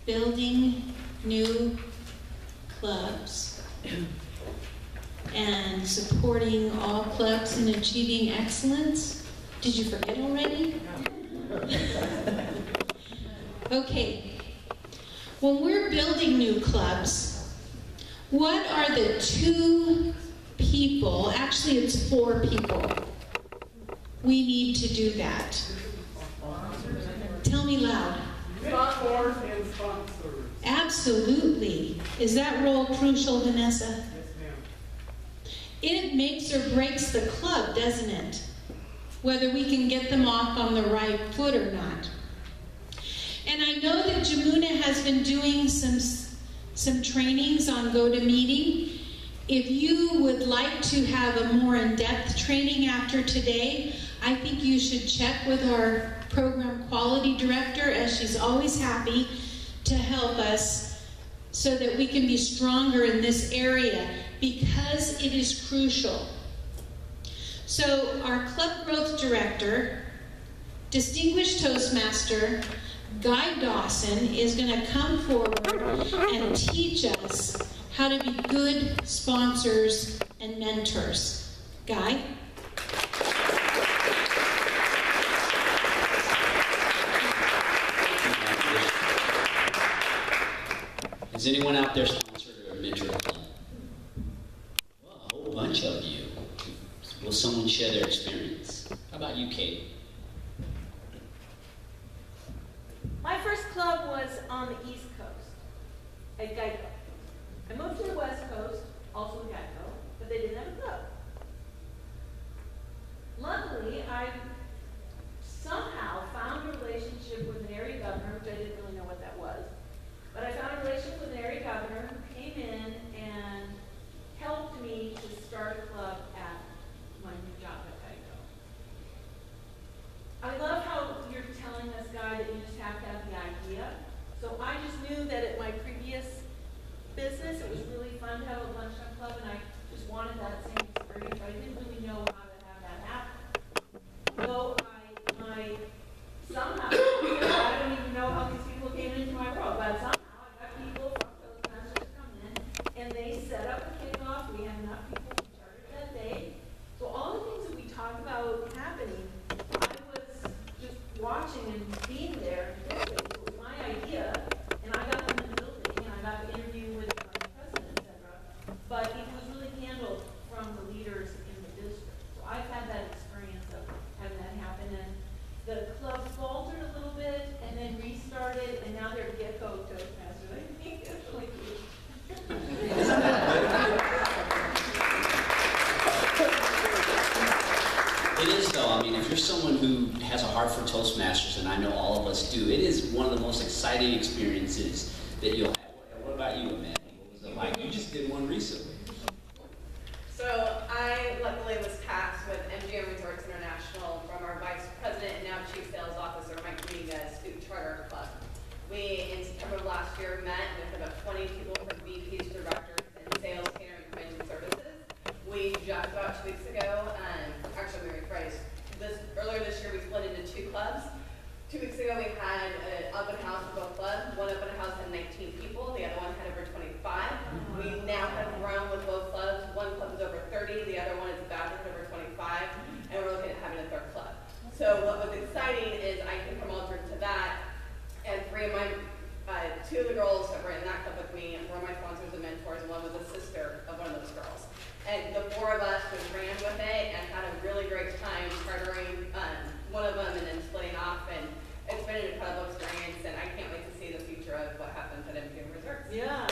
building new clubs and supporting all clubs in achieving excellence. Did you forget already? Okay. When we're building new clubs, what are the 2 people, actually it's 4 people, we need to do that? Tell me loud. Mentors and sponsors. Absolutely. Is that role crucial, Vanessa? Yes, ma'am. It makes or breaks the club, doesn't it? Whether we can get them off on the right foot or not. And I know that Jamuna has been doing some trainings on GoToMeeting. If you would like to have a more in-depth training after today, I think you should check with our program quality director, as she's always happy to help us so that we can be stronger in this area, because it is crucial. So our club growth director, distinguished Toastmaster, Guy Dawson, is going to come forward and teach us how to be good sponsors and mentors. Guy? Has anyone out there sponsored or mentored a club? Well, a whole bunch of you. Will someone share their experience? How about you, Kate? My first club was on the East Coast at Geico. I moved to the West Coast, also at Geico, but they didn't have a club. Luckily, I somehow found a relationship with an area governor, which I didn't really know what that was. But I found a relationship with an area governor who came in and helped me to start a club at my new job at Geico. I love how you're telling us, Guy, that you just have to have the idea. So I just knew that at my previous business, it was really fun to have a lunchtime club, and I just wanted that same experience. I didn't really know how to have that happen. So somehow, I don't even know how these people came into my world, but somehow I got people from Toastmasters to come in, and they set up a kickoff. We had enough people who started that day. So all the things that we talk about happening, I was just watching and being there. It was my idea, and I got them in the building, and I got to interview with the president, etc. But it was really handled from the leaders in the district. So I've had that experience of having that happen. And the club faltered a little bit and then restarted, and now they're Gecko Toastmasters. I think it's really cute. It is, though. I mean, if you're someone who has a heart for Toastmasters, and I know all of us do, it is one of the most exciting experiences that you'll have. What about you, Amanda? What was it like? You just did one recently. So I luckily was tasked with MGM Resorts International from our Vice President and now Chief Sales Officer, Mike Dominguez, to charter a club. We, in September of last year, met with about 20 people from VPs, directors, and sales, catering, convention services. We just about 2 weeks ago, actually let me rephrase, earlier this year we split into 2 clubs. 2 weeks ago we had an open house for both clubs. One open house had 19 people, the other one had over 25. We now have grown with both clubs. One club is over 30, the other one is about to hit over 25, and we're looking at having a 3rd club. So what was exciting is I came from Aldridge to that, and 2 of the girls that were in that club with me were my sponsors and mentors, and one was a sister of one of those girls. And the 4 of us just ran with it and had a really great time chartering one of them and then splitting off, and it's been an incredible experience, and I can't wait to see the future of what happens at MGM Resorts. Yeah.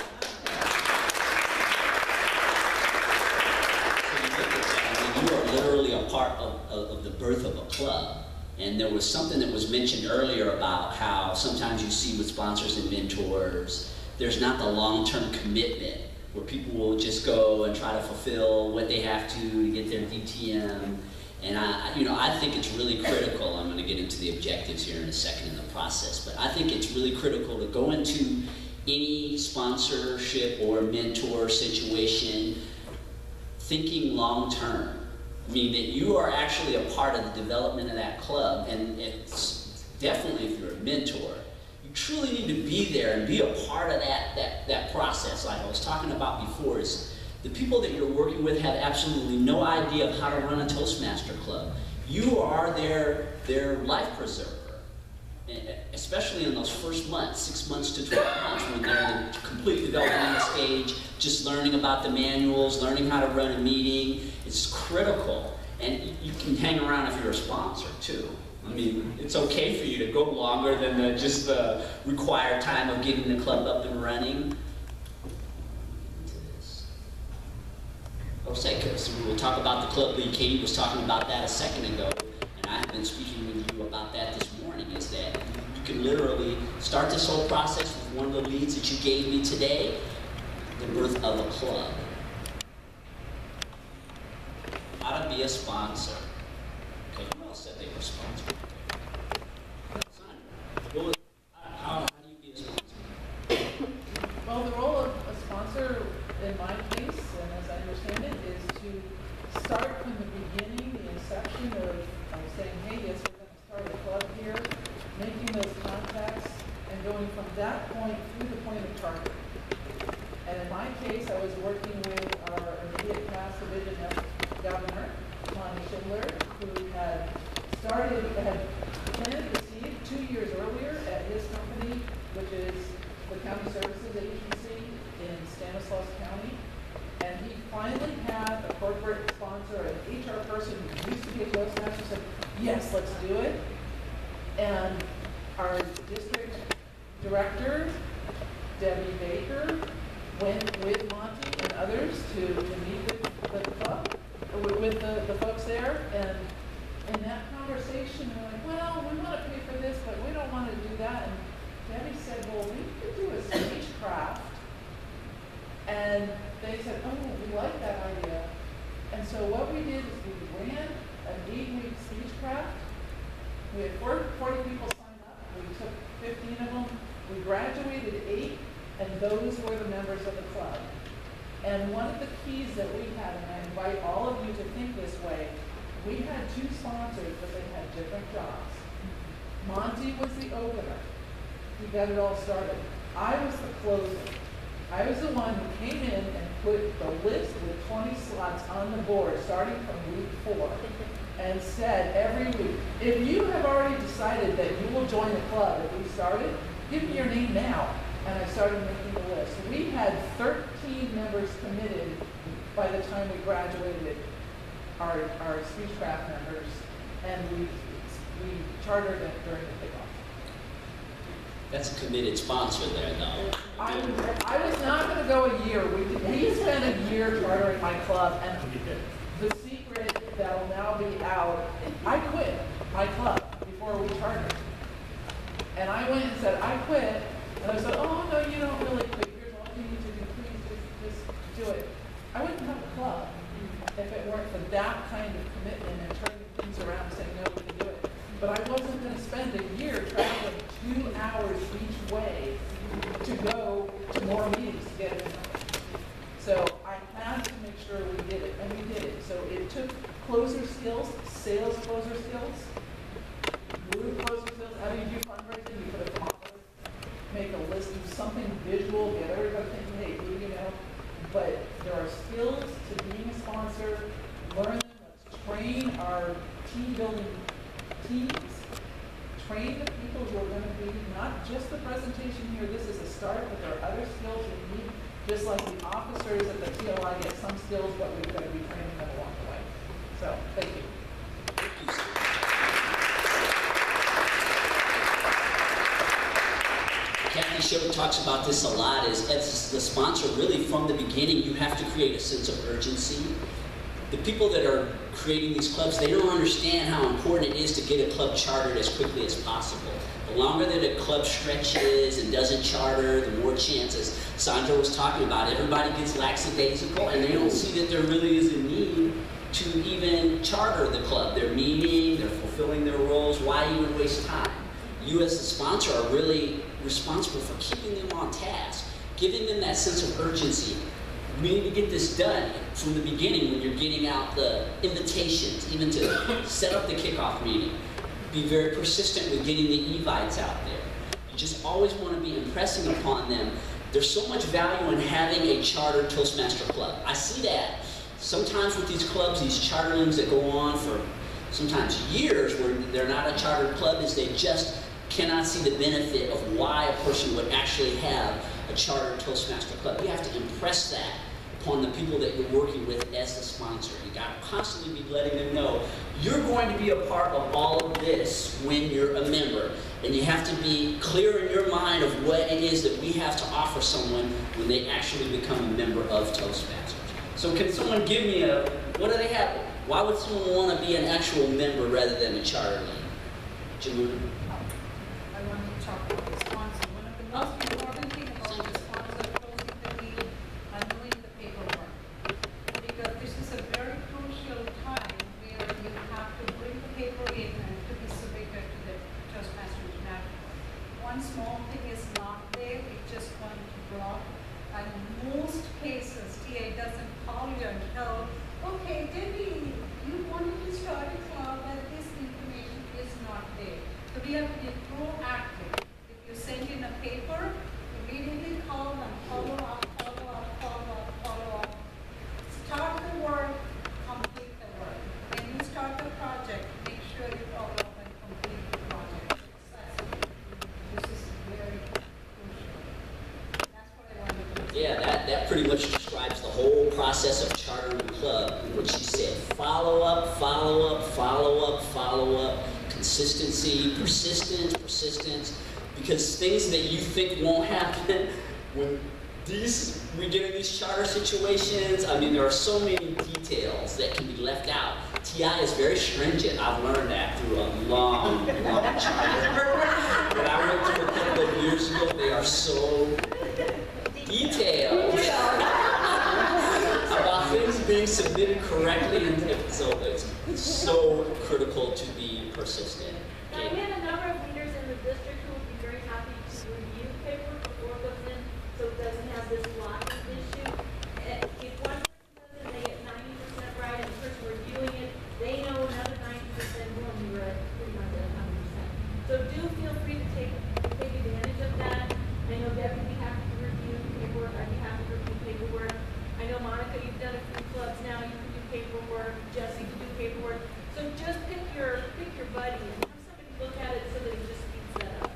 You are literally a part of the birth of a club. And there was something that was mentioned earlier about how sometimes you see with sponsors and mentors, there's not the long-term commitment where people will just go and try to fulfill what they have to get their DTM. And I think it's really critical. I'm going to get into the objectives here in a second in the process, but I think it's really critical to go into any sponsorship or mentor situation thinking long-term. I mean, that you are actually a part of the development of that club, and it's definitely, if you're a mentor, you truly need to be there and be a part of that process. Like I was talking about before, is the people that you're working with have absolutely no idea of how to run a Toastmaster club. You are their life preserver, especially in those first months, 6 months to 12 months, when they're in the complete developmental stage, just learning about the manuals, learning how to run a meeting. It's critical. And you can hang around if you're a sponsor, too. I mean, it's okay for you to go longer than just the required time of getting the club up and running. So we'll talk about the club lead. Katie was talking about that a second ago, and I've been speaking with you about that this morning, is that you can literally start this whole process with one of the leads that you gave me today, the birth of a club. How to be a sponsor. Okay, who else said they were sponsored? How do you be a sponsor? Well, the role of a sponsor in my case, and as I understand it, is to start from the beginning, the inception of saying, hey, yes, we're going to start a club here, making those contacts, and going from that point through the point of charter. And in my case, I was working with our immediate past division governor, Monty Schindler, who had planted the seed 2 years earlier at his company, which is the County Services Agency in Stanislaus County. And he finally had a corporate sponsor, an HR person who used to be a Toastmaster, said, yes, let's do it. And our district director, Debby Baker, went with Monty and others to meet with the club, with the folks there. And in that conversation, they're like, well, we want to pay for this, but we don't want to do that. And Debby said, well, we could do a stagecraft. And they said, oh, we like that idea. And so what we did is we ran an 8-week stagecraft. We had 40 people sign up. We took 15 of them. We graduated 8, and those were the members of the club. And one of the keys that we had, and I invite all of you to think this way, we had 2 sponsors, but they had different jobs. Monty was the opener. He got it all started. I was the closer. I was the one who came in and put the list with 20 slots on the board, starting from week 4, and said every week, if you have already decided that you will join the club if we started, give me your name now. And I started making the list. We had 13 members committed by the time we graduated, our speechcraft members, and we chartered it during the kickoff. That's a committed sponsor there, though. I was not going to go a year. We spent a year chartering my club, and the secret that will now be out, I quit my club before we chartered. And I went and said, I quit. And I said, oh, no, you don't really quit. Here's all you need to do. Please just do it. I wouldn't have a club if it weren't for that kind of commitment and turning things around and saying, no, we can do it. But I wasn't going to spend a year traveling 2 hours each way to go to more meetings to get it in. So I had to make sure we did it, and we did it. So it took closer skills, sales closer skills, group closer skills. How do you do fundraising? You put a thermometer, make a list, do something visual, get everybody thinking, hey, who do you know? But there are skills to being a sponsor. Learn them. Let's train our team building teams. Train the people who are going to be not just the presentation here. This is a start, but there are other skills we need. Just like the officers at the TLI get some skills, but we've got to be training them along the way. So, thank you. Kathy Sherwood talks about this a lot, is as the sponsor, really from the beginning, you have to create a sense of urgency. The people that are creating these clubs, they don't understand how important it is to get a club chartered as quickly as possible. The longer that a club stretches and doesn't charter, the more chances. Sandra was talking about, everybody gets lackadaisical and they don't see that there really is a need to even charter the club. They're meeting, they're fulfilling their roles, why even waste time? You as the sponsor are really responsible for keeping them on task, giving them that sense of urgency. We need to get this done from the beginning when you're getting out the invitations, even to set up the kickoff meeting. Be very persistent with getting the evites out there. just always want to be impressing upon them. There's so much value in having a chartered Toastmaster club. I see that sometimes with these clubs, these charterlings that go on for sometimes years where they're not a chartered club, is they just cannot see the benefit of why a person would actually have a chartered Toastmaster club. You have to impress that upon the people that you're working with as the sponsor. You got to constantly be letting them know you're going to be a part of all of this when you're a member. And you have to be clear in your mind of what it is that we have to offer someone when they actually become a member of Toastmasters. So can someone give me what do they have? Why would someone want to be an actual member rather than a charter league? Jamuna? I want to talk about the sponsor. One of the most important things about the sponsor closing the deal and doing the paperwork. Because this is a very crucial time where you have to bring the paper in and to be submitted to the Toastmasters National. One small thing is not there, it's just going to block. And in most cases, TA doesn't call you and tell, okay, Debbie, you wanted to start a club and this information is not there. So we have to be proactive. If you send in a paper, immediately call and follow up, follow up, follow up, follow up. Start the work, complete the work. When you start the project, make sure you follow up and complete the project successfully. This is very crucial. That's what I wanted to say. Yeah, that pretty much describes the whole process of chartering a club. What she said, follow up, follow up, follow up, follow up, consistency, persistence, because things that you think won't happen, when we get in these charter situations, I mean, there are so many details that can be left out. TI is very stringent. I've learned that through a long charter. When I went through a couple of years ago, they are so detailed about things being submitted correctly, and so it's so critical to be persistent. Now, we have a number of leaders in the district who would be very happy to review paperwork before it goes in, so it doesn't have this blocking issue. If one person does it, they get 90% right, and the person reviewing it, they know another 90% more, and you're pretty much at 100%. So do feel free to take advantage of that. I know Debbie would be happy to review paperwork. I'd be happy to review paperwork. I know, Monica, you've done a few clubs now. You can do paperwork. Jesse can do paperwork. So just pick your buddy and have somebody look at it so that it just speeds that up.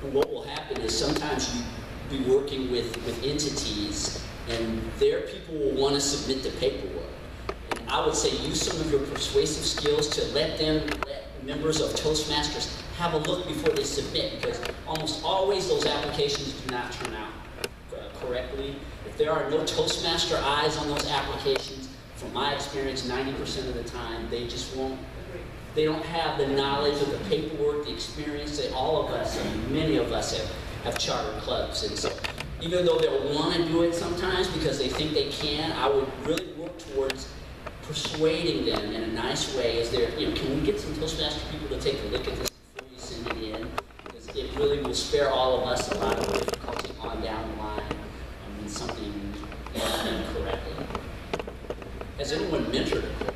And what will happen is sometimes you be working with entities, and their people will want to submit the paperwork. And I would say use some of your persuasive skills to let members of Toastmasters have a look before they submit, because almost always those applications do not turn out correctly. If there are no Toastmaster eyes on those applications, from my experience, 90% of the time, they just won't, they don't have the knowledge of the paperwork, the experience that all of us, and many of us have chartered clubs. And so even though they'll want to do it sometimes because they think they can, I would really work towards persuading them in a nice way. Is there, can we get some Toastmaster people to take a look at this before you send it in? Because it really will spare all of us a lot of difficulty on down the line when something is done correctly. Has anyone mentored a club?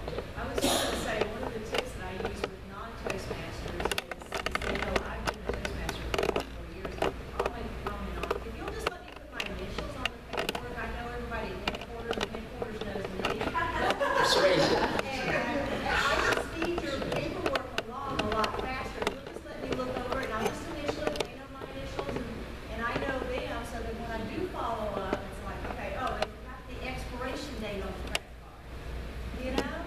Okay. I was just going to say, one of the tips that I use with non-Toastmasters is they know I've been a Toastmaster for 4 years. I'll make a comment on it. If you'll just let me put my initials on the paperwork, I know everybody at headquarters, and headquarters knows me. Persuasion. And I can speed your paperwork along a lot faster. You'll just let me look over it, and I'll just initial it, they know my initials, and I know them, so that when I do follow up, it's like, okay, oh, they got the expiration date on the credit card. You know?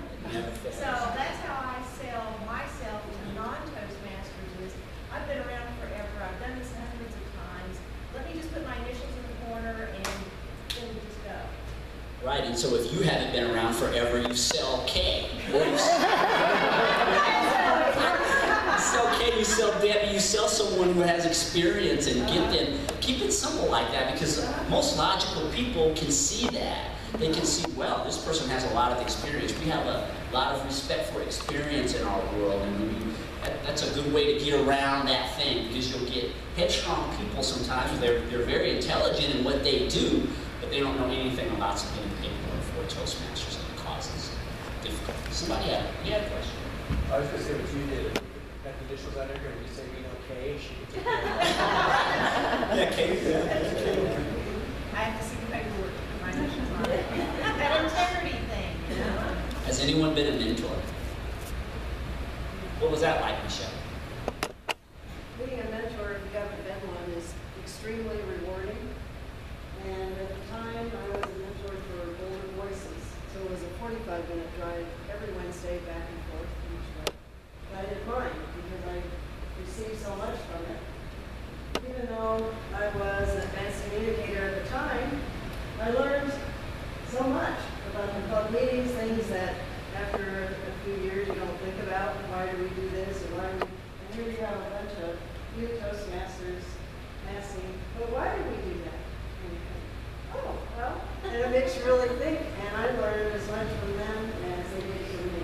So that's how I sell myself to non-Toastmasters is, I've been around forever, I've done this hundreds of times. Let me just put my initials in the corner and then we just go. Right, and so if you haven't been around forever, you sell K. Or you sell K, you sell Debbie, you sell someone who has experience, and get them, keep it simple like that, because most logical people can see that. They can see, well, this person has a lot of experience. We have a lot of respect for experience in our world, and that's a good way to get around that thing, because you'll get headstrong people sometimes. They're very intelligent in what they do, but they don't know anything about submitting paperwork for Toastmasters, and it causes difficulty. Somebody had a question. I was going to say what you did. Got the initials on there, and you say we know K, she could take care of it. that like, Michelle? Being a mentor of Governor Bedlam is extremely rewarding. And at the time, I was a mentor for Older Voices. So it was a 45-minute drive every Wednesday back and forth each way. But I didn't mind because I received so much from it. Even though I was an advanced communicator at the time, I learned so much about the club meetings, things that after a few years you don't think about. Why do we do this or why do we? And here we have a bunch of new Toastmasters asking, but why did we do that? And you think, oh, well, and it makes you really think. And I learned as much from them as they did from me.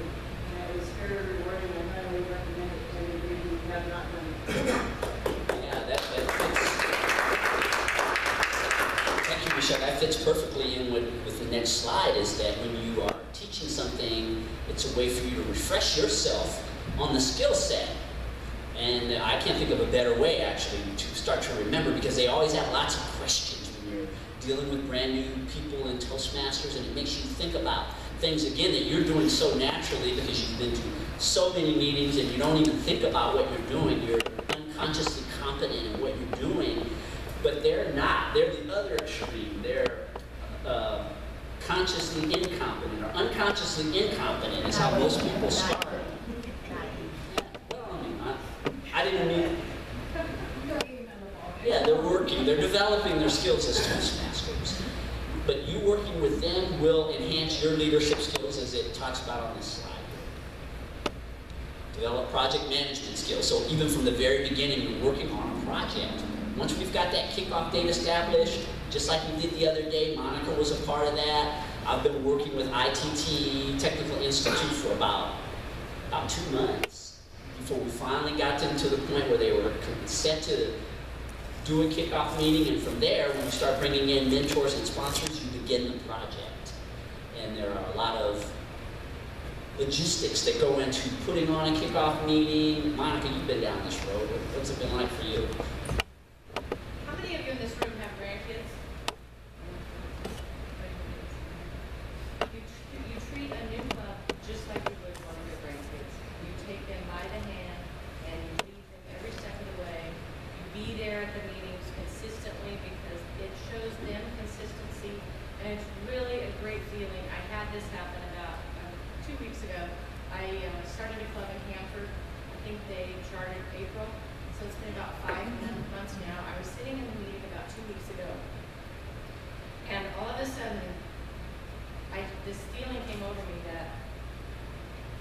And it was very rewarding. I highly recommend it to anybody who have not done it. Yeah, that fits. Thank you, Michelle. That fits perfectly in with the next slide, is that when you are teaching something, it's a way for you to refresh yourself on the skill set. And I can't think of a better way, actually, to start to remember, because they always have lots of questions when you're dealing with brand new people in Toastmasters, and it makes you think about things, again, that you're doing so naturally because you've been to so many meetings and you don't even think about what you're doing. You're unconsciously competent in what you're doing, but they're not. They're the other extreme. They're consciously incompetent, or unconsciously incompetent is how most people start. I didn't mean, yeah, they're working, they're developing their skills as Toastmasters. But you working with them will enhance your leadership skills, as it talks about on this slide. Develop project management skills. So even from the very beginning, you're working on a project. Once we've got that kickoff date established, just like we did the other day, Monica was a part of that. I've been working with ITT, Technical Institute, for about 2 months. Before we finally got them to the point where they were set to do a kickoff meeting, and from there, when you start bringing in mentors and sponsors, you begin the project. And there are a lot of logistics that go into putting on a kickoff meeting. Monica, you've been down this road. What's it been like for you? How many of you in this room have grandkids? You treat a new club just like you would one of your grandkids. You take them by the hand and you lead them every step of the way. You be there at the meetings consistently because it shows them consistency, and it's really a great feeling. I had this happen about 2 weeks ago. I started a club in Hanford. I think they charted April, so it's been about 5 months now. I was sitting in the meeting about 2 weeks ago, and all of a sudden, this feeling came over me that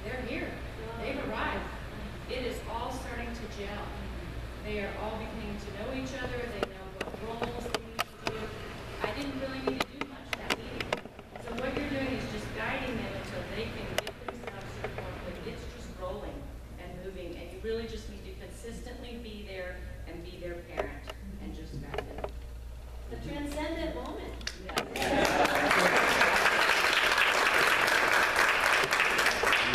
they're here. They've arrived. It is all starting to gel. They are all beginning to know each other. They know what roles they need to do. I didn't really need to do much that meeting. So what you're doing is just guiding them until they can get themselves to the point where it's just rolling and moving. And you really just need to consistently be there and be their parent and just guide them. The transcendent moment.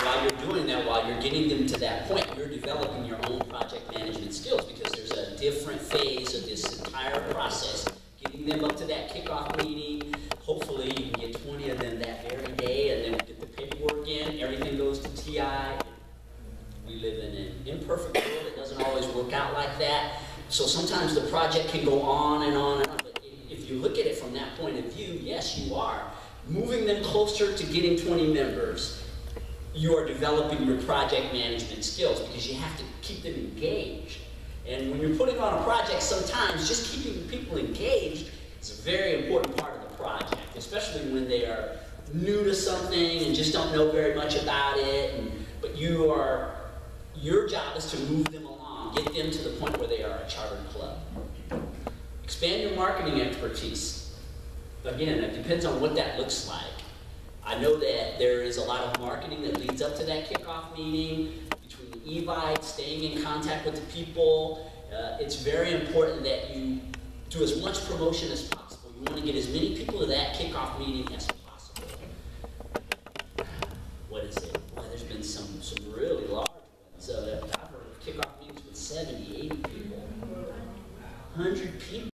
While you're doing that, while you're getting them to that point, you're developing your own project management skills, because there's a different phase of this entire process. Getting them up to that kickoff meeting, hopefully you can get 20 of them that very day, and then we get the paperwork in, everything goes to TI. We live in an imperfect world. It doesn't always work out like that. So sometimes the project can go on and on and on, but if you look at it from that point of view, yes, you are moving them closer to getting 20 members. You are developing your project management skills, because you have to keep them engaged. And when you're putting on a project, sometimes just keeping people engaged is a very important part of the project, especially when they are new to something and just don't know very much about it. But your job is to move them along, get them to the point where they are a chartered club. Expand your marketing expertise. Again, it depends on what that looks like. I know that there is a lot of marketing that leads up to that kickoff meeting, between the Evites, staying in contact with the people. It's very important that you do as much promotion as possible. You want to get as many people to that kickoff meeting as possible. What is it? Well, there's been some really large ones. I've heard of kickoff meetings with 70, 80 people, 100 people.